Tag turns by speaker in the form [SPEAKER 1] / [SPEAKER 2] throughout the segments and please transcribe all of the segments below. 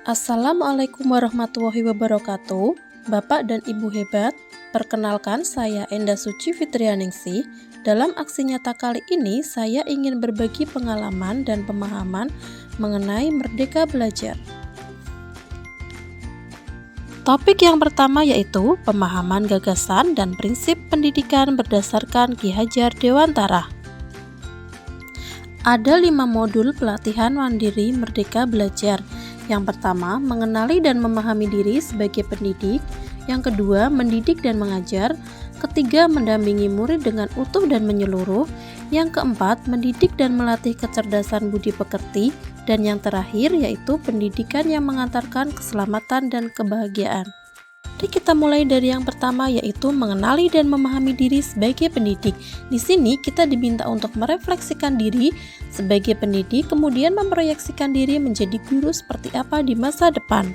[SPEAKER 1] Assalamualaikum warahmatullahi wabarakatuh. Bapak dan Ibu hebat, perkenalkan saya Enda Suci Fitrianingsih. Dalam aksi nyata kali ini, saya ingin berbagi pengalaman dan pemahaman mengenai Merdeka Belajar. Topik yang pertama yaitu pemahaman gagasan dan prinsip pendidikan berdasarkan Ki Hajar Dewantara. Ada 5 modul pelatihan mandiri Merdeka Belajar. Yang pertama, mengenali dan memahami diri sebagai pendidik. Yang kedua, mendidik dan mengajar. Ketiga, mendampingi murid dengan utuh dan menyeluruh. Yang keempat, mendidik dan melatih kecerdasan budi pekerti. Dan yang terakhir yaitu pendidikan yang mengantarkan keselamatan dan kebahagiaan. Mari kita mulai dari yang pertama yaitu mengenali dan memahami diri sebagai pendidik. Di sini kita diminta untuk merefleksikan diri sebagai pendidik, kemudian memproyeksikan diri menjadi guru seperti apa di masa depan.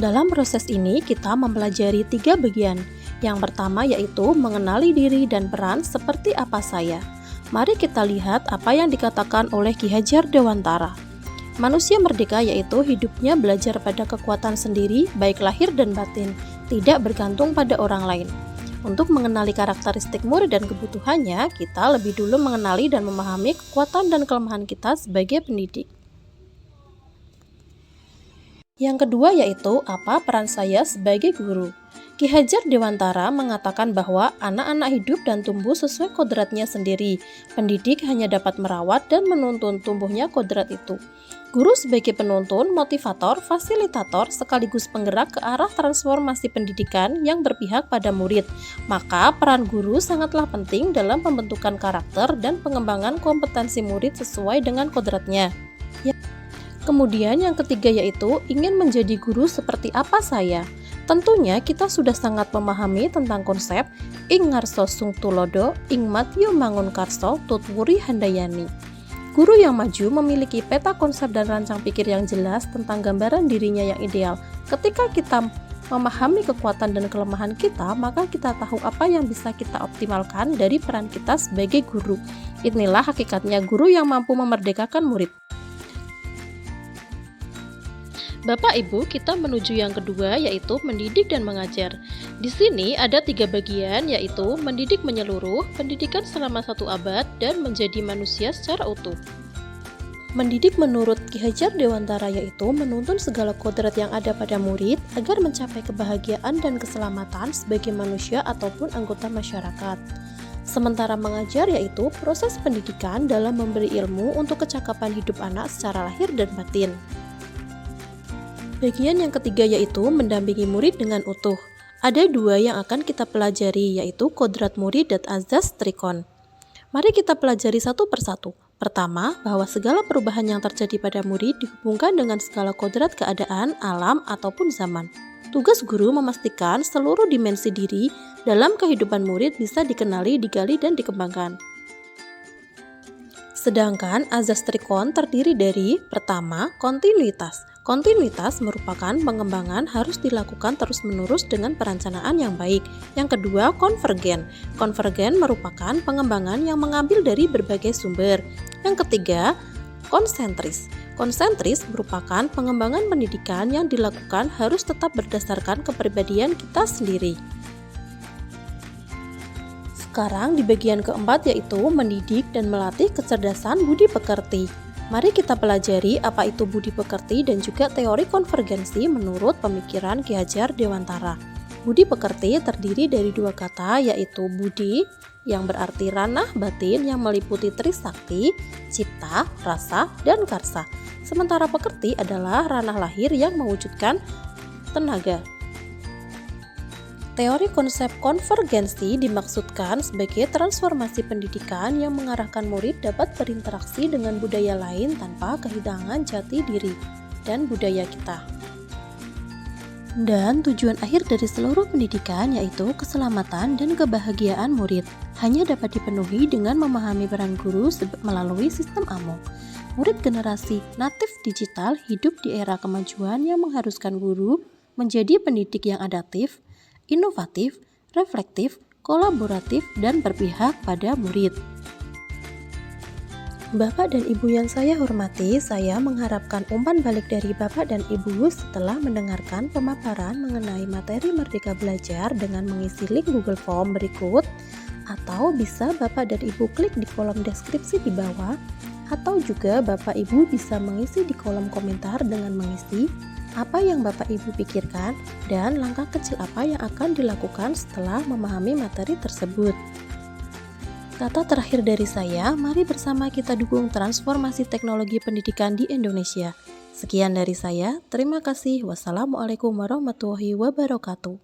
[SPEAKER 1] Dalam proses ini kita mempelajari 3 bagian. Yang pertama yaitu mengenali diri dan peran seperti apa saya. Mari kita lihat apa yang dikatakan oleh Ki Hajar Dewantara. Manusia merdeka yaitu hidupnya belajar pada kekuatan sendiri, baik lahir dan batin, tidak bergantung pada orang lain. Untuk mengenali karakteristik murid dan kebutuhannya, kita lebih dulu mengenali dan memahami kekuatan dan kelemahan kita sebagai pendidik. Yang kedua yaitu apa peran saya sebagai guru. Ki Hajar Dewantara mengatakan bahwa anak-anak hidup dan tumbuh sesuai kodratnya sendiri. Pendidik hanya dapat merawat dan menuntun tumbuhnya kodrat itu. Guru sebagai penuntun, motivator, fasilitator, sekaligus penggerak ke arah transformasi pendidikan yang berpihak pada murid. Maka peran guru sangatlah penting dalam pembentukan karakter dan pengembangan kompetensi murid sesuai dengan kodratnya. Kemudian yang ketiga yaitu ingin menjadi guru seperti apa saya. Tentunya kita sudah sangat memahami tentang konsep ing ngarso sung tulodo, ing matyu mangun karso tutwuri handayani. Guru yang maju memiliki peta konsep dan rancang pikir yang jelas tentang gambaran dirinya yang ideal. Ketika kita memahami kekuatan dan kelemahan kita, maka kita tahu apa yang bisa kita optimalkan dari peran kita sebagai guru. Inilah hakikatnya guru yang mampu memerdekakan murid. Bapak Ibu, kita menuju yang kedua yaitu mendidik dan mengajar. Di sini ada 3 bagian yaitu mendidik menyeluruh, pendidikan selama 1 abad, dan menjadi manusia secara utuh. Mendidik menurut Ki Hajar Dewantara yaitu menuntun segala kodrat yang ada pada murid agar mencapai kebahagiaan dan keselamatan sebagai manusia ataupun anggota masyarakat. Sementara mengajar yaitu proses pendidikan dalam memberi ilmu untuk kecakapan hidup anak secara lahir dan batin. Bagian yang ketiga yaitu mendampingi murid dengan utuh. Ada 2 yang akan kita pelajari yaitu kodrat murid dan azas trikon. Mari kita pelajari satu persatu. Pertama, bahwa segala perubahan yang terjadi pada murid dihubungkan dengan segala kodrat keadaan, alam, ataupun zaman. Tugas guru memastikan seluruh dimensi diri dalam kehidupan murid bisa dikenali, digali, dan dikembangkan. Sedangkan azas trikon terdiri dari pertama, kontinuitas. Kontinuitas merupakan pengembangan harus dilakukan terus-menerus dengan perencanaan yang baik. Yang kedua, konvergen. Konvergen merupakan pengembangan yang mengambil dari berbagai sumber. Yang ketiga, konsentris. Konsentris merupakan pengembangan pendidikan yang dilakukan harus tetap berdasarkan kepribadian kita sendiri. Sekarang di bagian keempat yaitu mendidik dan melatih kecerdasan budi pekerti. Mari kita pelajari apa itu budi pekerti dan juga teori konvergensi menurut pemikiran Ki Hajar Dewantara. Budi pekerti terdiri dari 2 kata yaitu budi yang berarti ranah batin yang meliputi trisakti, cipta, rasa, dan karsa. Sementara pekerti adalah ranah lahir yang mewujudkan tenaga. Teori konsep konvergensi dimaksudkan sebagai transformasi pendidikan yang mengarahkan murid dapat berinteraksi dengan budaya lain tanpa kehilangan jati diri dan budaya kita. Dan tujuan akhir dari seluruh pendidikan yaitu keselamatan dan kebahagiaan murid hanya dapat dipenuhi dengan memahami peran guru melalui sistem AMOK. Murid generasi natif digital hidup di era kemajuan yang mengharuskan guru menjadi pendidik yang adaptif, inovatif, reflektif, kolaboratif, dan berpihak pada murid. Bapak dan Ibu yang saya hormati, saya mengharapkan umpan balik dari Bapak dan Ibu setelah mendengarkan pemaparan mengenai materi Merdeka Belajar dengan mengisi link Google Form berikut, atau bisa Bapak dan Ibu klik di kolom deskripsi di bawah, atau juga Bapak Ibu bisa mengisi di kolom komentar dengan mengisi apa yang Bapak Ibu pikirkan dan langkah kecil apa yang akan dilakukan setelah memahami materi tersebut. Kata terakhir dari saya, mari bersama kita dukung transformasi teknologi pendidikan di Indonesia. Sekian dari saya, terima kasih. Wassalamualaikum warahmatullahi wabarakatuh.